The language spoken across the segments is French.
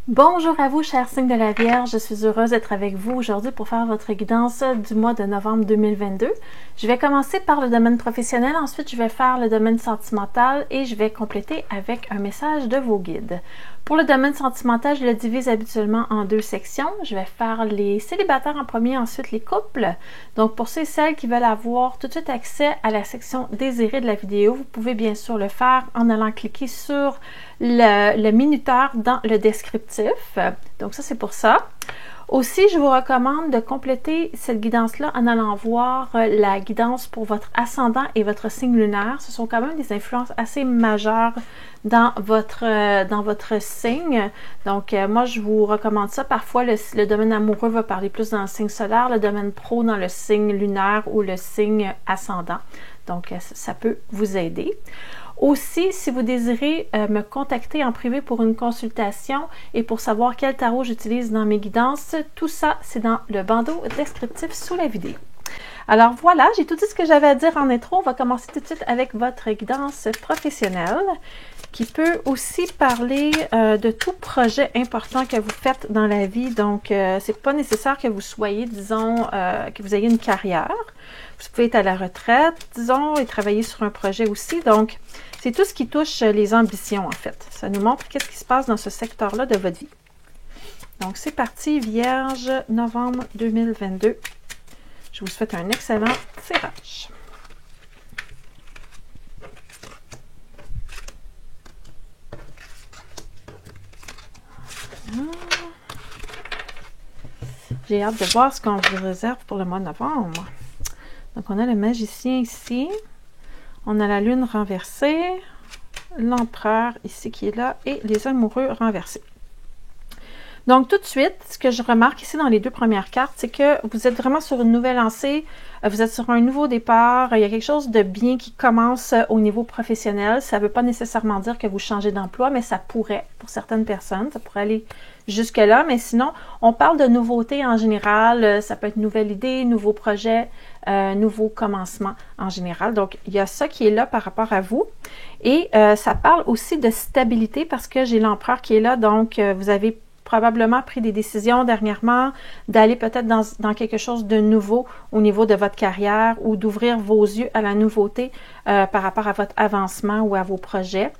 Bonjour à vous, chers signes de la Vierge. Je suis heureuse d'être avec vous aujourd'hui pour faire votre guidance du mois de novembre 2022. Je vais commencer par le domaine professionnel, ensuite je vais faire le domaine sentimental et je vais compléter avec un message de vos guides. Pour le domaine sentimental, je le divise habituellement en deux sections. Je vais faire les célibataires en premier, ensuite les couples. Donc pour ceux et celles qui veulent avoir tout de suite accès à la section désirée de la vidéo, vous pouvez bien sûr le faire en allant cliquer sur le minuteur dans le descriptif. Donc ça, c'est pour ça. Aussi, je vous recommande de compléter cette guidance-là en allant voir la guidance pour votre ascendant et votre signe lunaire. Ce sont quand même des influences assez majeures dans votre signe. Donc, moi, je vous recommande ça. Parfois, le domaine amoureux va parler plus dans le signe solaire, le domaine pro dans le signe lunaire ou le signe ascendant. Donc, ça peut vous aider. Aussi, si vous désirez me contacter en privé pour une consultation et pour savoir quel tarot j'utilise dans mes guidances, tout ça, c'est dans le bandeau descriptif sous la vidéo. Alors voilà, j'ai tout dit ce que j'avais à dire en intro. On va commencer tout de suite avec votre guidance professionnelle qui peut aussi parler de tout projet important que vous faites dans la vie. Donc, c'est pas nécessaire que vous soyez, disons, que vous ayez une carrière. Vous pouvez être à la retraite, disons, et travailler sur un projet aussi. Donc, c'est tout ce qui touche les ambitions, en fait. Ça nous montre qu'est-ce qui se passe dans ce secteur-là de votre vie. Donc, c'est parti, Vierge, novembre 2022. Je vous souhaite un excellent tirage. J'ai hâte de voir ce qu'on vous réserve pour le mois de novembre. Donc, on a le magicien ici. On a la lune renversée, l'empereur ici qui est là et les amoureux renversés. Donc, tout de suite, ce que je remarque ici dans les deux premières cartes, c'est que vous êtes vraiment sur une nouvelle lancée, vous êtes sur un nouveau départ, il y a quelque chose de bien qui commence au niveau professionnel. Ça ne veut pas nécessairement dire que vous changez d'emploi, mais ça pourrait, pour certaines personnes, ça pourrait aller jusque-là. Mais sinon, on parle de nouveautés en général, ça peut être nouvelle idée, nouveau projet, nouveau commencement en général. Donc, il y a ça qui est là par rapport à vous. Et ça parle aussi de stabilité parce que j'ai l'empereur qui est là, donc vous avez probablement pris des décisions dernièrement d'aller peut-être dans quelque chose de nouveau au niveau de votre carrière ou d'ouvrir vos yeux à la nouveauté par rapport à votre avancement ou à vos projets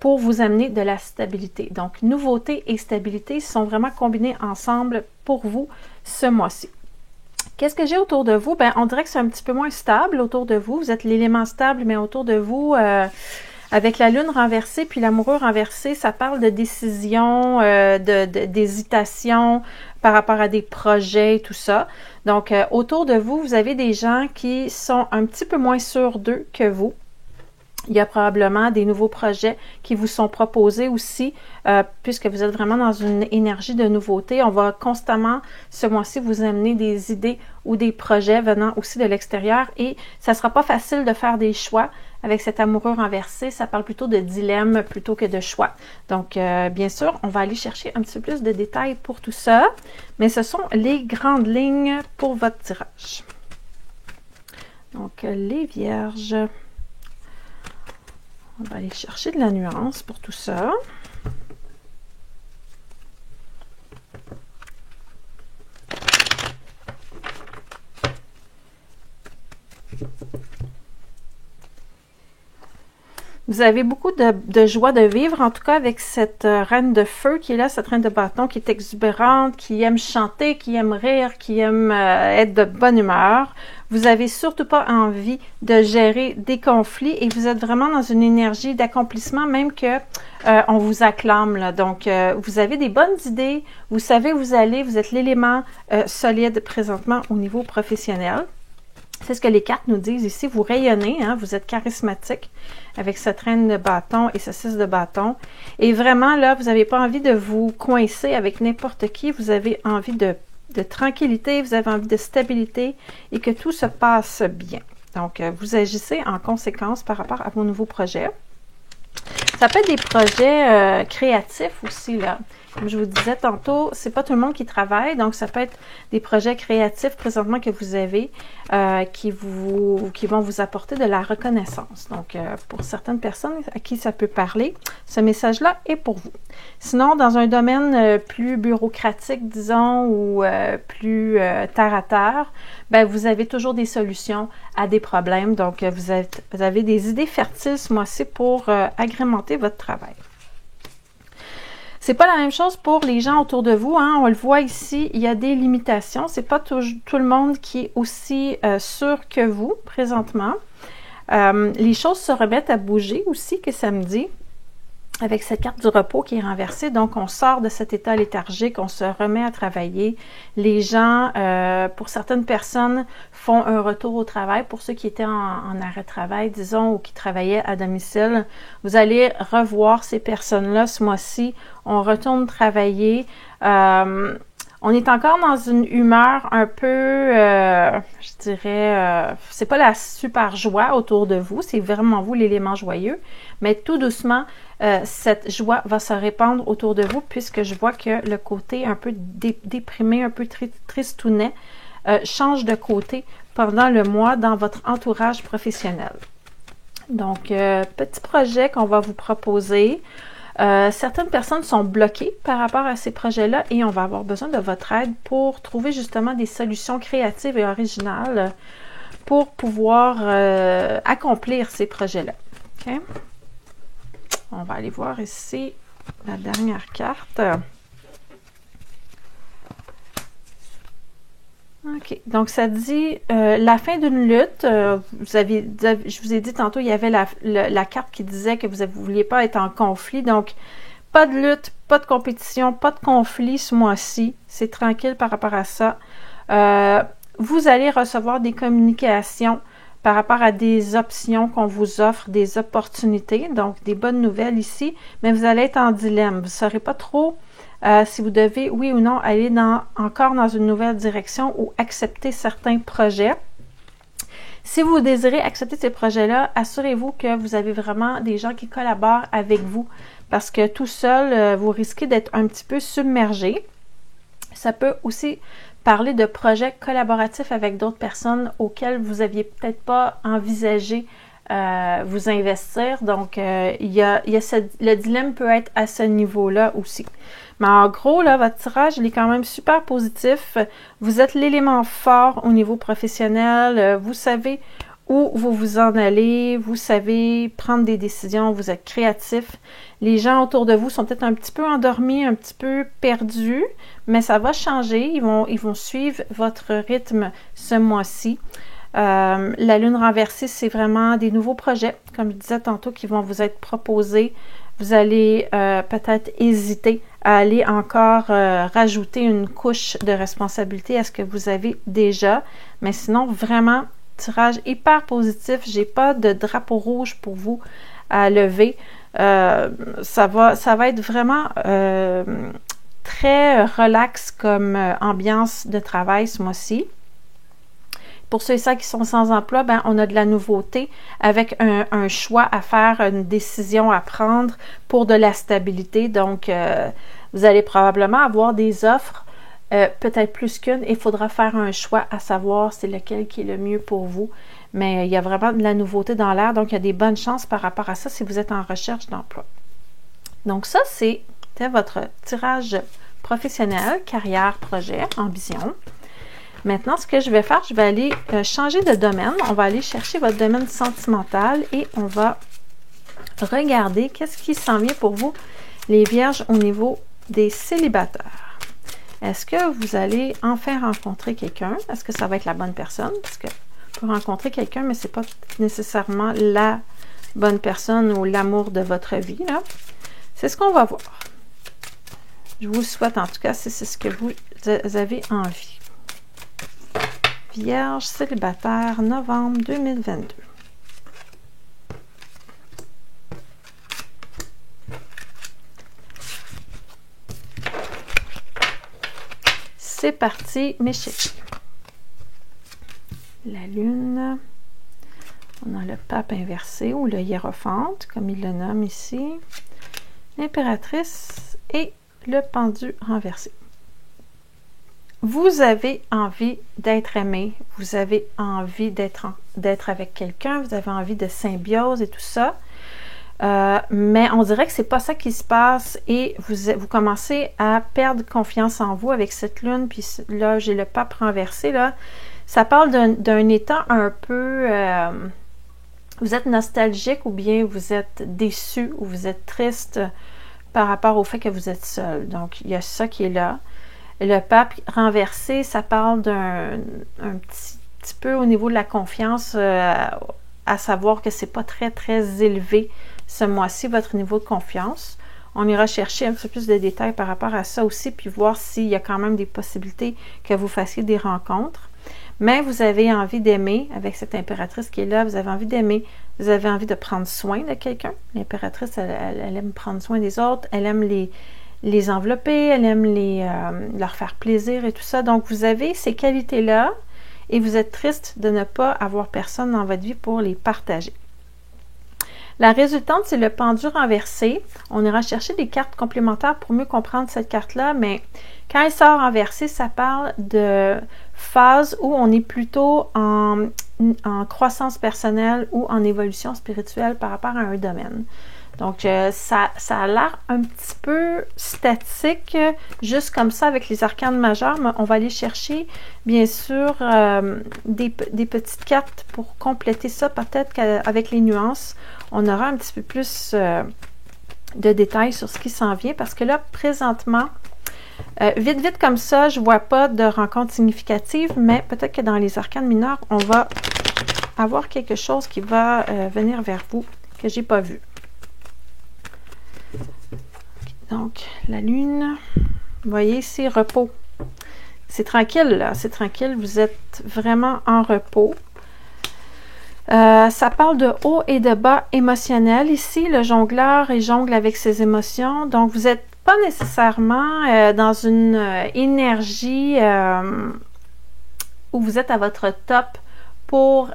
pour vous amener de la stabilité. Donc, nouveauté et stabilité sont vraiment combinés ensemble pour vous ce mois-ci. Qu'est-ce que j'ai autour de vous? Bien, on dirait que c'est un petit peu moins stable autour de vous. Vous êtes l'élément stable, mais autour de vous... avec la lune renversée puis l'amoureux renversé, ça parle de décision, d'hésitation par rapport à des projets et tout ça. Donc, autour de vous, vous avez des gens qui sont un petit peu moins sûrs d'eux que vous. Il y a probablement des nouveaux projets qui vous sont proposés aussi, puisque vous êtes vraiment dans une énergie de nouveauté. On va constamment, ce mois-ci, vous amener des idées ou des projets venant aussi de l'extérieur et ça ne sera pas facile de faire des choix avec cet amoureux renversé. Ça parle plutôt de dilemme plutôt que de choix. Donc, bien sûr, on va aller chercher un petit peu plus de détails pour tout ça, mais ce sont les grandes lignes pour votre tirage. Donc, les vierges... On va aller chercher de la nuance pour tout ça. Vous avez beaucoup de joie de vivre, en tout cas avec cette reine de feu qui est là, cette reine de bâton qui est exubérante, qui aime chanter, qui aime rire, qui aime être de bonne humeur. Vous n'avez surtout pas envie de gérer des conflits et vous êtes vraiment dans une énergie d'accomplissement, même que on vous acclame, là. Donc, vous avez des bonnes idées, vous savez où vous allez, vous êtes l'élément solide présentement au niveau professionnel. C'est ce que les cartes nous disent ici. Vous rayonnez, hein, vous êtes charismatique avec cette reine de bâton et ce 6 de bâton. Et vraiment, là, vous n'avez pas envie de vous coincer avec n'importe qui. Vous avez envie de tranquillité, vous avez envie de stabilité et que tout se passe bien. Donc, vous agissez en conséquence par rapport à vos nouveaux projets. Ça peut être des projets créatifs aussi, là. Comme je vous disais tantôt, c'est pas tout le monde qui travaille, donc ça peut être des projets créatifs présentement que vous avez qui vont vous apporter de la reconnaissance. Donc, pour certaines personnes à qui ça peut parler, ce message-là est pour vous. Sinon, dans un domaine plus bureaucratique, disons, ou plus terre à terre, ben, vous avez toujours des solutions à des problèmes. Donc, vous avez des idées fertiles ce mois-ci pour agrémenter votre travail. C'est pas la même chose pour les gens autour de vous, hein. On le voit ici, il y a des limitations. C'est pas tout le monde qui est aussi sûr que vous présentement. Les choses se remettent à bouger aussi que samedi avec cette carte du repos qui est renversée. Donc, on sort de cet état léthargique, on se remet à travailler. Les gens, pour certaines personnes, font un retour au travail. Pour ceux qui étaient en arrêt de travail, disons, ou qui travaillaient à domicile, vous allez revoir ces personnes-là ce mois-ci. On retourne travailler. On est encore dans une humeur un peu, je dirais, c'est pas la super joie autour de vous, c'est vraiment vous l'élément joyeux, mais tout doucement, cette joie va se répandre autour de vous puisque je vois que le côté un peu déprimé, un peu tristounet, change de côté pendant le mois dans votre entourage professionnel. Donc, petit projet qu'on va vous proposer. Certaines personnes sont bloquées par rapport à ces projets-là et on va avoir besoin de votre aide pour trouver justement des solutions créatives et originales pour pouvoir accomplir ces projets-là. Okay? On va aller voir ici la dernière carte. OK. Donc, ça dit la fin d'une lutte. Je vous ai dit tantôt, il y avait la carte qui disait que vous ne vouliez pas être en conflit. Donc, pas de lutte, pas de compétition, pas de conflit ce mois-ci. C'est tranquille par rapport à ça. Vous allez recevoir des communications par rapport à des options qu'on vous offre, des opportunités. Donc, des bonnes nouvelles ici. Mais vous allez être en dilemme. Vous ne saurez pas trop si vous devez, oui ou non, aller encore dans une nouvelle direction ou accepter certains projets. Si vous désirez accepter ces projets-là, assurez-vous que vous avez vraiment des gens qui collaborent avec vous parce que tout seul, vous risquez d'être un petit peu submergé. Ça peut aussi parler de projets collaboratifs avec d'autres personnes auxquelles vous n'aviez peut-être pas envisagé vous investir. Donc, le dilemme peut être à ce niveau-là aussi. Mais en gros, là, votre tirage, il est quand même super positif. Vous êtes l'élément fort au niveau professionnel. Vous savez où vous vous en allez. Vous savez prendre des décisions. Vous êtes créatif. Les gens autour de vous sont peut-être un petit peu endormis, un petit peu perdus, mais ça va changer. Ils vont suivre votre rythme ce mois-ci. La lune renversée, c'est vraiment des nouveaux projets, comme je disais tantôt, qui vont vous être proposés. Vous allez peut-être hésiter à aller encore rajouter une couche de responsabilité à ce que vous avez déjà. Mais sinon, vraiment, tirage hyper positif. J'ai pas de drapeau rouge pour vous à lever. Ça va être vraiment très relax comme ambiance de travail ce mois-ci. Pour ceux et celles qui sont sans emploi, ben, on a de la nouveauté avec un choix à faire, une décision à prendre pour de la stabilité. Donc, vous allez probablement avoir des offres, peut-être plus qu'une, et il faudra faire un choix à savoir c'est lequel qui est le mieux pour vous. Mais il y a vraiment de la nouveauté dans l'air, donc il y a des bonnes chances par rapport à ça si vous êtes en recherche d'emploi. Donc ça, c'était votre tirage professionnel, carrière, projet, ambition. Maintenant, ce que je vais faire, je vais aller changer de domaine. On va aller chercher votre domaine sentimental et on va regarder qu'est-ce qui s'en vient pour vous, les vierges, au niveau des célibataires. Est-ce que vous allez enfin rencontrer quelqu'un? Est-ce que ça va être la bonne personne? Parce que vous rencontrer quelqu'un, mais ce n'est pas nécessairement la bonne personne ou l'amour de votre vie, là. C'est ce qu'on va voir. Je vous souhaite, en tout cas, si c'est ce que vous avez envie. Vierge célibataire, novembre 2022. C'est parti, mes chéris. La lune. On a le pape inversé ou le hiérophante, comme il le nomme ici. L'impératrice et le pendu renversé. Vous avez envie d'être aimé, vous avez envie d'être avec quelqu'un, vous avez envie de symbiose et tout ça. Mais on dirait que c'est pas ça qui se passe et vous commencez à perdre confiance en vous avec cette lune. Puis là, j'ai le pape renversé. Là. Ça parle d'un état un peu... vous êtes nostalgique ou bien vous êtes déçu ou vous êtes triste par rapport au fait que vous êtes seul. Donc, il y a ça qui est là. Le pape renversé, ça parle d'un petit peu au niveau de la confiance, à savoir que c'est pas très, très élevé ce mois-ci, votre niveau de confiance. On ira chercher un petit peu plus de détails par rapport à ça aussi, puis voir s'il y a quand même des possibilités que vous fassiez des rencontres. Mais vous avez envie d'aimer, avec cette impératrice qui est là, vous avez envie d'aimer, vous avez envie de prendre soin de quelqu'un. L'impératrice, elle aime prendre soin des autres, elle aime les envelopper, elle aime leur faire plaisir et tout ça. Donc, vous avez ces qualités-là et vous êtes triste de ne pas avoir personne dans votre vie pour les partager. La résultante, c'est le pendu renversé. On ira chercher des cartes complémentaires pour mieux comprendre cette carte-là, mais quand elle sort renversée, ça parle de phase où on est plutôt en croissance personnelle ou en évolution spirituelle par rapport à un domaine. Donc, ça a l'air un petit peu statique, juste comme ça avec les arcanes majeures, mais on va aller chercher, bien sûr, des petites cartes pour compléter ça. Peut-être qu'avec les nuances, on aura un petit peu plus de détails sur ce qui s'en vient, parce que là, présentement, vite comme ça, je ne vois pas de rencontre significative, mais peut-être que dans les arcanes mineures, on va avoir quelque chose qui va venir vers vous que je n'ai pas vu. Donc, la lune, vous voyez ici, repos. C'est tranquille, là, c'est tranquille, vous êtes vraiment en repos. Ça parle de haut et de bas émotionnel. Ici, le jongleur, il jongle avec ses émotions. Donc, vous n'êtes pas nécessairement dans une énergie où vous êtes à votre top pour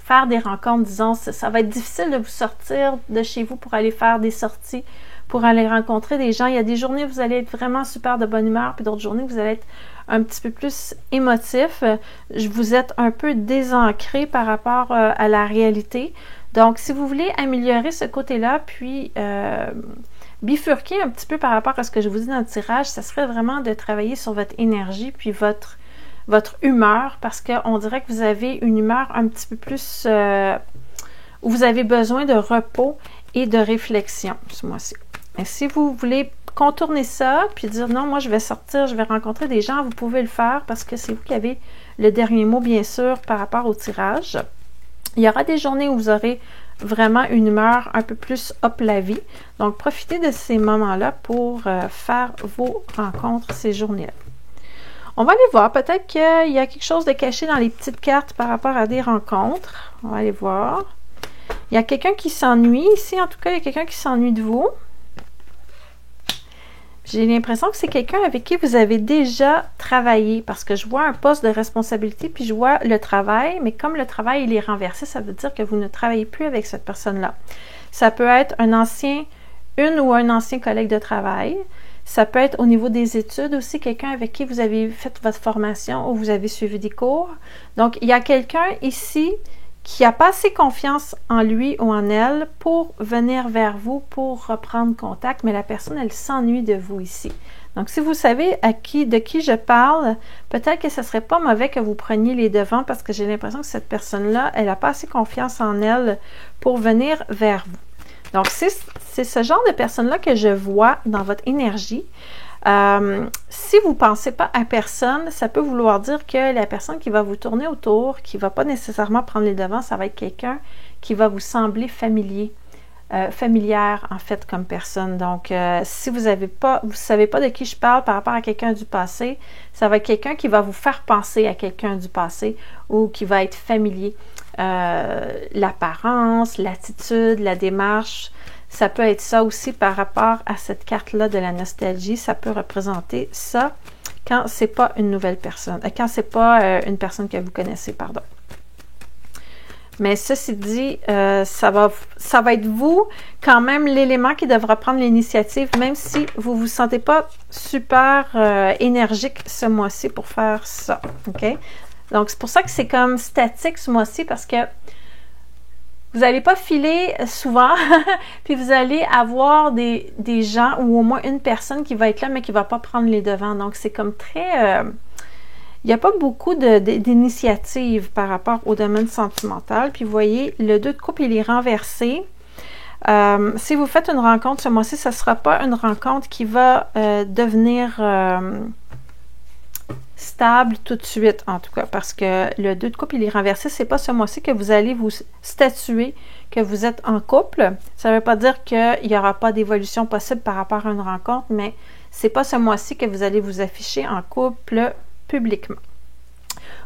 faire des rencontres. Disons, ça va être difficile de vous sortir de chez vous pour aller faire des sorties, pour aller rencontrer des gens. Il y a des journées où vous allez être vraiment super de bonne humeur, puis d'autres journées où vous allez être un petit peu plus émotif. Vous êtes un peu désancré par rapport à la réalité. Donc, si vous voulez améliorer ce côté-là, puis bifurquer un petit peu par rapport à ce que je vous dis dans le tirage, ça serait vraiment de travailler sur votre énergie, puis votre humeur, parce qu'on dirait que vous avez une humeur un petit peu plus où vous avez besoin de repos et de réflexion ce mois-ci. Et si vous voulez contourner ça, puis dire non, moi je vais sortir, je vais rencontrer des gens, vous pouvez le faire parce que c'est vous qui avez le dernier mot, bien sûr, par rapport au tirage. Il y aura des journées où vous aurez vraiment une humeur un peu plus up la vie. Donc, profitez de ces moments-là pour faire vos rencontres ces journées-là. On va aller voir, peut-être qu'il y a quelque chose de caché dans les petites cartes par rapport à des rencontres. On va aller voir. Il y a quelqu'un qui s'ennuie ici, en tout cas, il y a quelqu'un qui s'ennuie de vous. J'ai l'impression que c'est quelqu'un avec qui vous avez déjà travaillé, parce que je vois un poste de responsabilité, puis je vois le travail, mais comme le travail il est renversé, ça veut dire que vous ne travaillez plus avec cette personne-là. Ça peut être une ou un ancien collègue de travail. Ça peut être au niveau des études aussi, quelqu'un avec qui vous avez fait votre formation ou vous avez suivi des cours. Donc, il y a quelqu'un ici qui n'a pas assez confiance en lui ou en elle pour venir vers vous, pour reprendre contact, mais la personne, elle s'ennuie de vous ici. Donc, si vous savez de qui je parle, peut-être que ce ne serait pas mauvais que vous preniez les devants parce que j'ai l'impression que cette personne-là, elle n'a pas assez confiance en elle pour venir vers vous. Donc, c'est ce genre de personne-là que je vois dans votre énergie. Si vous ne pensez pas à personne, ça peut vouloir dire que la personne qui va vous tourner autour, qui ne va pas nécessairement prendre les devants, ça va être quelqu'un qui va vous sembler familière en fait comme personne. Donc, si vous ne savez pas de qui je parle par rapport à quelqu'un du passé, ça va être quelqu'un qui va vous faire penser à quelqu'un du passé ou qui va être familier. L'apparence, l'attitude, la démarche, ça peut être ça aussi par rapport à cette carte-là de la nostalgie. Ça peut représenter ça quand c'est pas une nouvelle personne, quand c'est pas une personne que vous connaissez, pardon. Mais ceci dit, ça va être vous, quand même, l'élément qui devra prendre l'initiative, même si vous ne vous sentez pas super énergique ce mois-ci pour faire ça. OK? Donc, c'est pour ça que c'est comme statique ce mois-ci, parce que vous n'allez pas filer souvent, puis vous allez avoir des gens, ou au moins une personne qui va être là, mais qui ne va pas prendre les devants. Donc, c'est comme très... il n'y a pas beaucoup d'initiatives par rapport au domaine sentimental. Puis vous voyez, le 2 de coupe, il est renversé. Si vous faites une rencontre ce mois-ci, ce ne sera pas une rencontre qui va devenir stable tout de suite, en tout cas. Parce que le 2 de coupe, il est renversé. Ce n'est pas ce mois-ci que vous allez vous statuer que vous êtes en couple. Ça ne veut pas dire qu'il n'y aura pas d'évolution possible par rapport à une rencontre, mais ce n'est pas ce mois-ci que vous allez vous afficher en couple publiquement.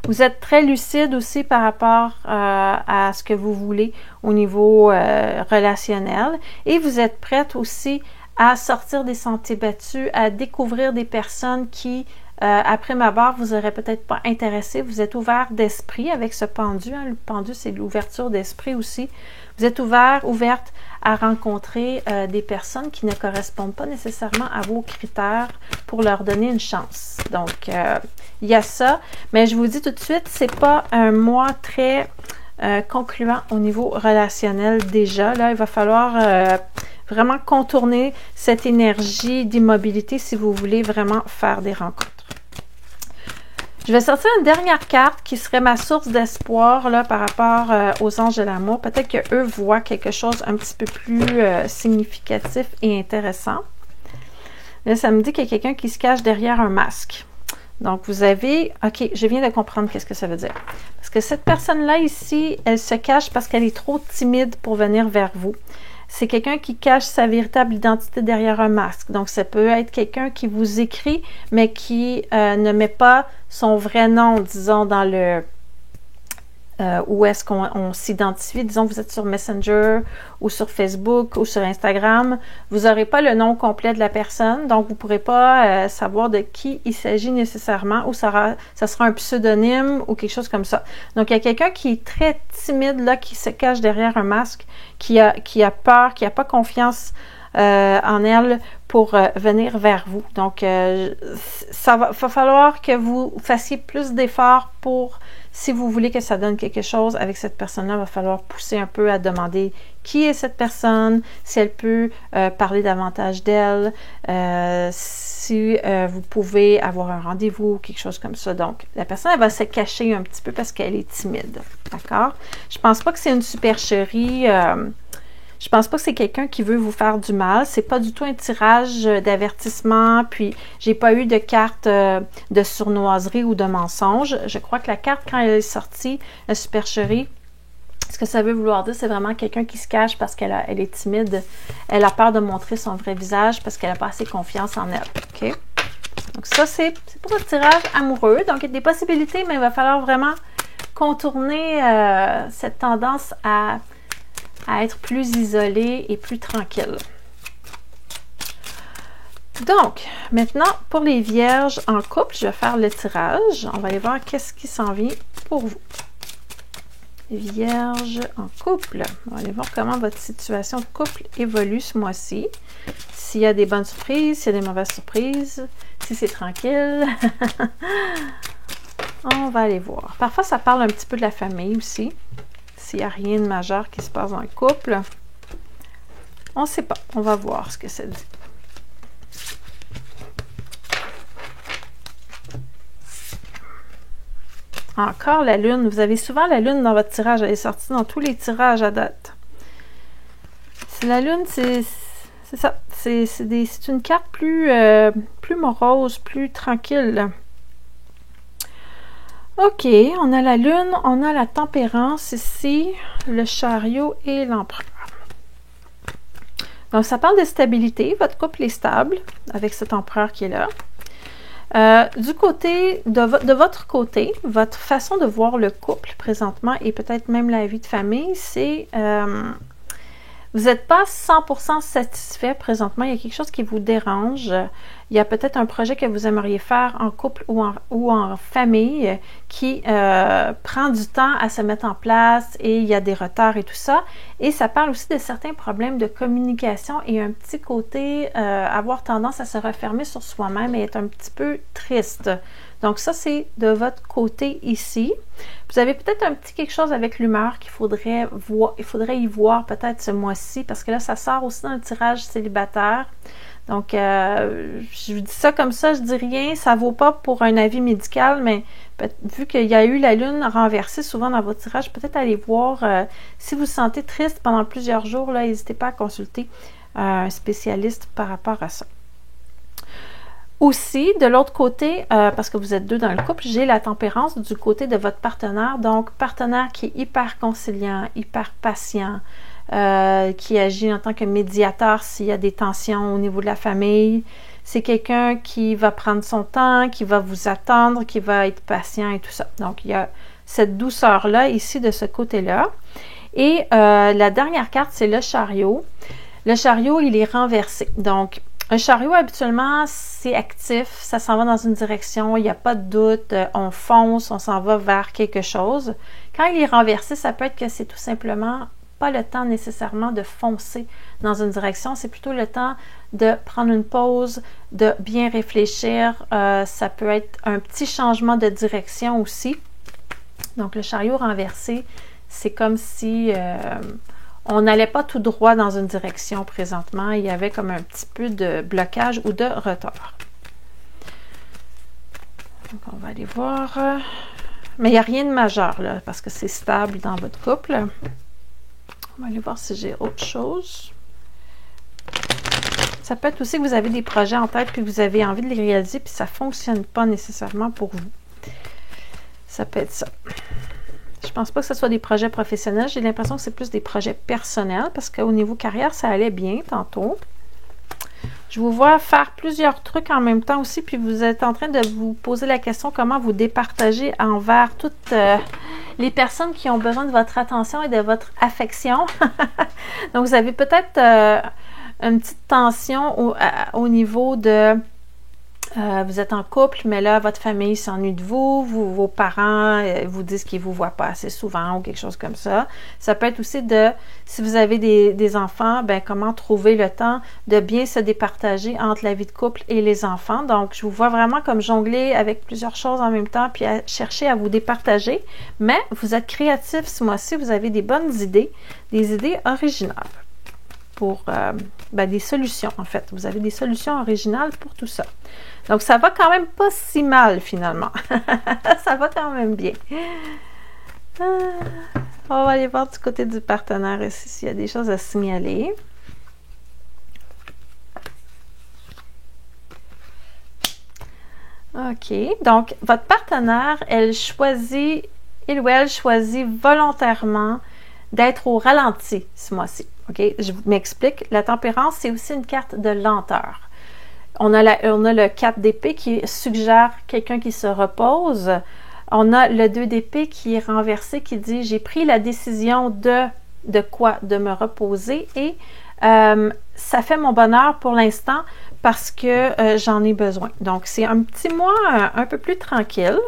Vous êtes très lucide aussi par rapport à ce que vous voulez au niveau relationnel et vous êtes prête aussi à sortir des sentiers battus, à découvrir des personnes qui, après ma barre, vous n'aurez peut-être pas intéressé. Vous êtes ouvert d'esprit avec ce pendu. Hein. Le pendu, c'est l'ouverture d'esprit aussi. Vous êtes ouverte à rencontrer des personnes qui ne correspondent pas nécessairement à vos critères pour leur donner une chance. Donc, il y a ça. Mais je vous dis tout de suite, c'est pas un mois très concluant au niveau relationnel déjà. Là, il va falloir vraiment contourner cette énergie d'immobilité si vous voulez vraiment faire des rencontres. Je vais sortir une dernière carte qui serait ma source d'espoir là par rapport aux anges de l'amour. Peut-être qu'eux voient quelque chose un petit peu plus significatif et intéressant. Là, ça me dit qu'il y a quelqu'un qui se cache derrière un masque. Donc, vous avez... OK, je viens de comprendre qu'est-ce que ça veut dire. Parce que cette personne-là ici, elle se cache parce qu'elle est trop timide pour venir vers vous. C'est quelqu'un qui cache sa véritable identité derrière un masque. Donc, ça peut être quelqu'un qui vous écrit, mais qui ne met pas son vrai nom, disons, dans le... où est-ce qu'on s'identifie. Disons que vous êtes sur Messenger ou sur Facebook ou sur Instagram. Vous n'aurez pas le nom complet de la personne, donc vous ne pourrez pas savoir de qui il s'agit nécessairement ou ça sera un pseudonyme ou quelque chose comme ça. Donc, il y a quelqu'un qui est très timide, là, qui se cache derrière un masque, qui a peur, qui n'a pas confiance en elle pour venir vers vous. Donc, ça va falloir que vous fassiez plus d'efforts pour... Si vous voulez que ça donne quelque chose avec cette personne-là, il va falloir pousser un peu à demander qui est cette personne, si elle peut parler davantage d'elle, si vous pouvez avoir un rendez-vous, quelque chose comme ça. Donc, la personne, elle va se cacher un petit peu parce qu'elle est timide. D'accord? Je pense pas que c'est une supercherie. Je pense pas que c'est quelqu'un qui veut vous faire du mal. C'est pas du tout un tirage d'avertissement. Puis, j'ai pas eu de carte de sournoiserie ou de mensonge. Je crois que la carte, quand elle est sortie, la supercherie, ce que ça veut vouloir dire, c'est vraiment quelqu'un qui se cache parce qu'elle est timide. Elle a peur de montrer son vrai visage parce qu'elle n'a pas assez confiance en elle. OK? Donc, ça, c'est pour le tirage amoureux. Donc, il y a des possibilités, mais il va falloir vraiment contourner cette tendance à être plus isolé et plus tranquille. Donc, maintenant, pour les vierges en couple, je vais faire le tirage. On va aller voir qu'est-ce qui s'en vient pour vous. Vierge en couple. On va aller voir comment votre situation de couple évolue ce mois-ci. S'il y a des bonnes surprises, s'il y a des mauvaises surprises, si c'est tranquille. On va aller voir. Parfois, ça parle un petit peu de la famille aussi. S'il n'y a rien de majeur qui se passe dans le couple. On ne sait pas. On va voir ce que ça dit. Encore la lune. Vous avez souvent la lune dans votre tirage. Elle est sortie dans tous les tirages à date. La lune, c'est ça. C'est une carte plus morose, plus tranquille. OK, on a la lune, on a la tempérance ici, le chariot et l'empereur. Donc, ça parle de stabilité. Votre couple est stable avec cet empereur qui est là. Du côté, de votre côté, votre façon de voir le couple présentement et peut-être même la vie de famille, c'est... vous n'êtes pas 100% satisfait présentement. Il y a quelque chose qui vous dérange. il y a peut-être un projet que vous aimeriez faire en couple ou en famille qui prend du temps à se mettre en place et il y a des retards et tout ça. Et ça parle aussi de certains problèmes de communication et un petit côté avoir tendance à se refermer sur soi-même et être un petit peu triste. Donc ça, c'est de votre côté ici. Vous avez peut-être un petit quelque chose avec l'humeur qu'il faudrait voir, il faudrait y voir peut-être ce mois-ci, parce que là, ça sort aussi dans le tirage célibataire. Donc, je vous dis ça comme ça, je dis rien, ça vaut pas pour un avis médical, mais vu qu'il y a eu la lune renversée souvent dans votre tirage, peut-être aller voir si vous vous sentez triste pendant plusieurs jours, là, n'hésitez pas à consulter un spécialiste par rapport à ça. Aussi, de l'autre côté, parce que vous êtes deux dans le couple, j'ai la tempérance du côté de votre partenaire. Donc, partenaire qui est hyper conciliant, hyper patient, qui agit en tant que médiateur s'il y a des tensions au niveau de la famille. C'est quelqu'un qui va prendre son temps, qui va vous attendre, qui va être patient et tout ça. Donc, il y a cette douceur-là ici de ce côté-là. Et la dernière carte, c'est le chariot. Le chariot, il est renversé. Donc, un chariot, habituellement, c'est actif, ça s'en va dans une direction, il n'y a pas de doute, on fonce, on s'en va vers quelque chose. Quand il est renversé, ça peut être que c'est tout simplement pas le temps nécessairement de foncer dans une direction, c'est plutôt le temps de prendre une pause, de bien réfléchir. Ça peut être un petit changement de direction aussi. Donc, le chariot renversé, c'est comme si on n'allait pas tout droit dans une direction présentement. Il y avait comme un petit peu de blocage ou de retard. Donc, on va aller voir. Mais il n'y a rien de majeur, là, parce que c'est stable dans votre couple. On va aller voir si j'ai autre chose. Ça peut être aussi que vous avez des projets en tête puis vous avez envie de les réaliser puis ça ne fonctionne pas nécessairement pour vous. Ça peut être ça. Je pense pas que ce soit des projets professionnels. J'ai l'impression que c'est plus des projets personnels parce qu'au niveau carrière, ça allait bien tantôt. Je vous vois faire plusieurs trucs en même temps aussi, puis vous êtes en train de vous poser la question comment vous départager envers toutes les personnes qui ont besoin de votre attention et de votre affection. Donc, vous avez peut-être une petite tension au niveau de... vous êtes en couple, mais là, votre famille s'ennuie de vous, vos parents vous disent qu'ils ne vous voient pas assez souvent ou quelque chose comme ça. Ça peut être aussi de, si vous avez des enfants, ben comment trouver le temps de bien se départager entre la vie de couple et les enfants. Donc, je vous vois vraiment comme jongler avec plusieurs choses en même temps, puis à chercher à vous départager. Mais vous êtes créatif ce mois-ci, vous avez des bonnes idées, des idées originales pour des solutions, en fait. Vous avez des solutions originales pour tout ça. Donc, ça va quand même pas si mal, finalement. Ça va quand même bien. On va aller voir du côté du partenaire ici, s'il y a des choses à signaler. OK. Donc, votre partenaire, il ou elle choisit volontairement d'être au ralenti ce mois-ci. OK? Je m'explique. La tempérance, c'est aussi une carte de lenteur. On a le 4 d'épée qui suggère quelqu'un qui se repose. On a le 2 d'épée qui est renversé, qui dit « J'ai pris la décision de quoi? De me reposer et ça fait mon bonheur pour l'instant parce que j'en ai besoin. » Donc, c'est un petit mois un peu plus tranquille.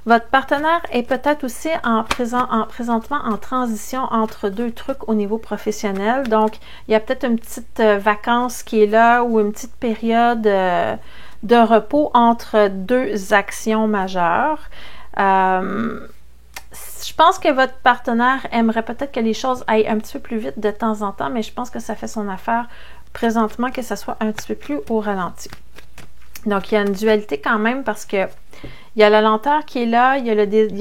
Votre partenaire est peut-être aussi présentement en transition entre deux trucs au niveau professionnel. Donc, il y a peut-être une petite vacance qui est là ou une petite période de repos entre deux actions majeures. Je pense que votre partenaire aimerait peut-être que les choses aillent un petit peu plus vite de temps en temps, mais je pense que ça fait son affaire présentement que ça soit un petit peu plus au ralenti. Donc, il y a une dualité quand même parce que il y a la lenteur qui est là, il y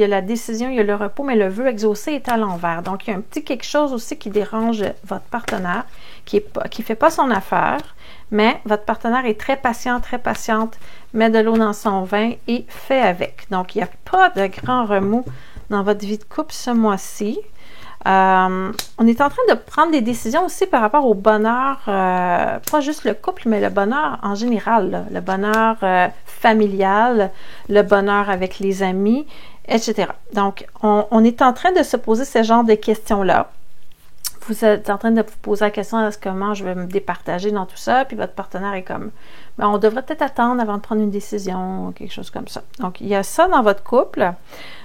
a la décision, il y a le repos, mais le vœu exaucé est à l'envers. Donc, il y a un petit quelque chose aussi qui dérange votre partenaire, qui fait pas son affaire, mais votre partenaire est très patient, très patiente, met de l'eau dans son vin et fait avec. Donc, il n'y a pas de grand remous dans votre vie de couple ce mois-ci. On est en train de prendre des décisions aussi par rapport au bonheur, pas juste le couple, mais le bonheur en général, là, le bonheur familial, le bonheur avec les amis, etc. Donc, on est en train de se poser ce genre de questions-là. vous êtes en train de vous poser la question est-ce comment je vais me départager dans tout ça, puis votre partenaire est comme ben, on devrait peut-être attendre avant de prendre une décision, quelque chose comme ça. Donc, il y a ça dans votre couple.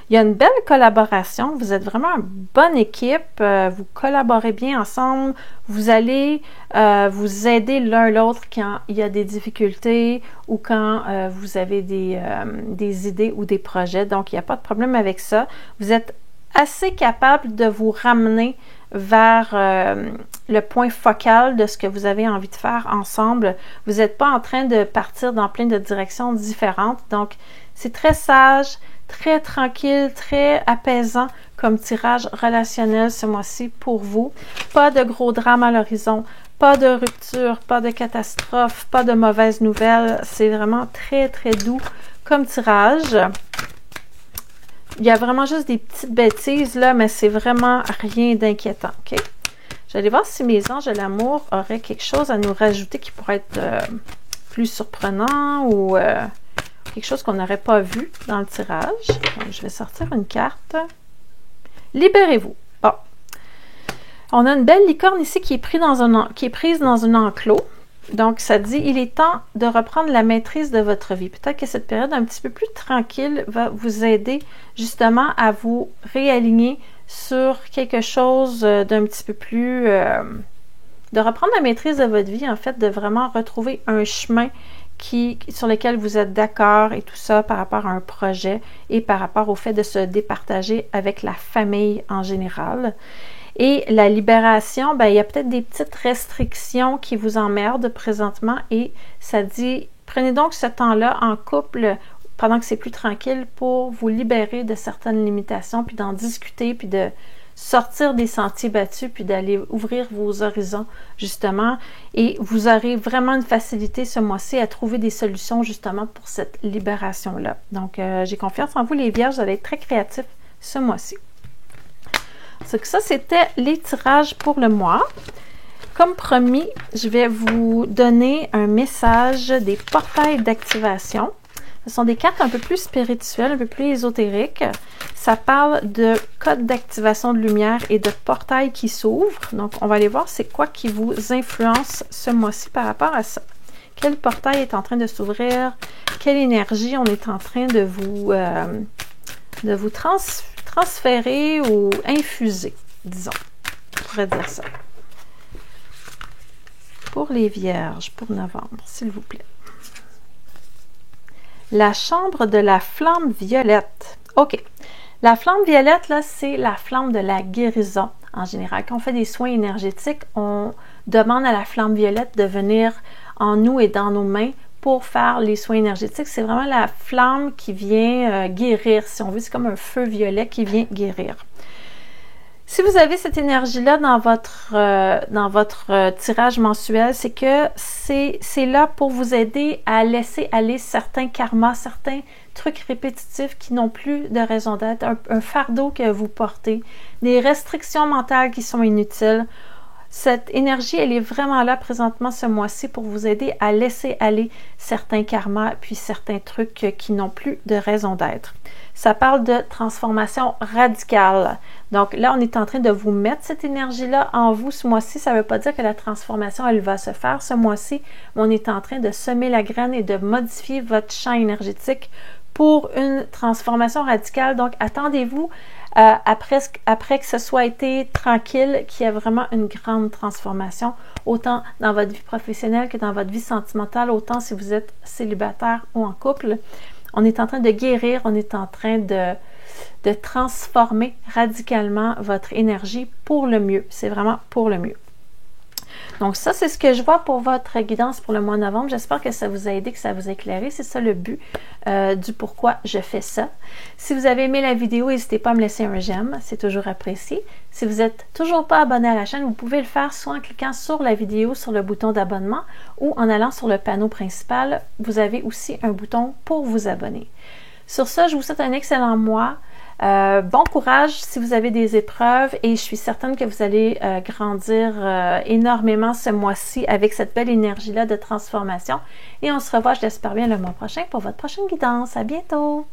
Il y a une belle collaboration. Vous êtes vraiment une bonne équipe. Vous collaborez bien ensemble. Vous allez vous aider l'un l'autre quand il y a des difficultés ou quand vous avez des idées ou des projets. Donc, il n'y a pas de problème avec ça. Vous êtes assez capable de vous ramener vers le point focal de ce que vous avez envie de faire ensemble. Vous n'êtes pas en train de partir dans plein de directions différentes. Donc, c'est très sage, très tranquille, très apaisant comme tirage relationnel ce mois-ci pour vous. Pas de gros drames à l'horizon, pas de rupture, pas de catastrophe, pas de mauvaises nouvelles. C'est vraiment très, très doux comme tirage. Il y a vraiment juste des petites bêtises là, mais c'est vraiment rien d'inquiétant, OK? J'allais voir si mes anges de l'amour auraient quelque chose à nous rajouter qui pourrait être plus surprenant ou quelque chose qu'on n'aurait pas vu dans le tirage. Donc, je vais sortir une carte. Libérez-vous. Bon. On a une belle licorne ici qui est prise dans un enclos. Donc, ça dit, il est temps de reprendre la maîtrise de votre vie. Peut-être que cette période un petit peu plus tranquille va vous aider justement à vous réaligner sur quelque chose d'un petit peu plus... de reprendre la maîtrise de votre vie, en fait, de vraiment retrouver un chemin sur lequel vous êtes d'accord et tout ça par rapport à un projet et par rapport au fait de se départager avec la famille en général. Et la libération, ben, il y a peut-être des petites restrictions qui vous emmerdent présentement et ça dit, prenez donc ce temps-là en couple pendant que c'est plus tranquille pour vous libérer de certaines limitations, puis d'en discuter, puis de sortir des sentiers battus, puis d'aller ouvrir vos horizons, justement. Et vous aurez vraiment une facilité ce mois-ci à trouver des solutions, justement, pour cette libération-là. Donc, j'ai confiance en vous, les Vierges, vous allez être très créatifs ce mois-ci. Ça, c'était les tirages pour le mois. Comme promis, je vais vous donner un message des portails d'activation. Ce sont des cartes un peu plus spirituelles, un peu plus ésotériques. Ça parle de codes d'activation de lumière et de portails qui s'ouvrent. Donc, on va aller voir c'est quoi qui vous influence ce mois-ci par rapport à ça. Quel portail est en train de s'ouvrir? Quelle énergie on est en train de vous transférer ou infuser, disons. On pourrait dire ça. Pour les Vierges, pour novembre, s'il vous plaît. La chambre de la flamme violette. OK. La flamme violette, là, c'est la flamme de la guérison. En général, quand on fait des soins énergétiques, on demande à la flamme violette de venir en nous et dans nos mains pour faire les soins énergétiques. C'est vraiment la flamme qui vient guérir, si on veut. C'est comme un feu violet qui vient guérir. Si vous avez cette énergie-là dans votre tirage mensuel, c'est que c'est là pour vous aider à laisser aller certains karmas, certains trucs répétitifs qui n'ont plus de raison d'être, un fardeau que vous portez, des restrictions mentales qui sont inutiles. Cette énergie, elle est vraiment là présentement ce mois-ci pour vous aider à laisser aller certains karmas puis certains trucs qui n'ont plus de raison d'être. Ça parle de transformation radicale. Donc là, on est en train de vous mettre cette énergie-là en vous ce mois-ci. Ça ne veut pas dire que la transformation, elle va se faire ce mois-ci, mais on est en train de semer la graine et de modifier votre champ énergétique pour une transformation radicale. Donc, attendez-vous après que ce soit été tranquille, qu'il y a vraiment une grande transformation, autant dans votre vie professionnelle que dans votre vie sentimentale, autant si vous êtes célibataire ou en couple. On est en train de guérir, on est en train de transformer radicalement votre énergie pour le mieux. C'est vraiment pour le mieux. Donc ça, c'est ce que je vois pour votre guidance pour le mois de novembre. J'espère que ça vous a aidé, que ça vous a éclairé. C'est ça le but du pourquoi je fais ça. Si vous avez aimé la vidéo, n'hésitez pas à me laisser un j'aime. C'est toujours apprécié. Si vous n'êtes toujours pas abonné à la chaîne, vous pouvez le faire soit en cliquant sur la vidéo, sur le bouton d'abonnement ou en allant sur le panneau principal. Vous avez aussi un bouton pour vous abonner. Sur ce, je vous souhaite un excellent mois. Bon courage si vous avez des épreuves et je suis certaine que vous allez grandir énormément ce mois-ci avec cette belle énergie-là de transformation. Et on se revoit, je l'espère bien, le mois prochain pour votre prochaine guidance. À bientôt!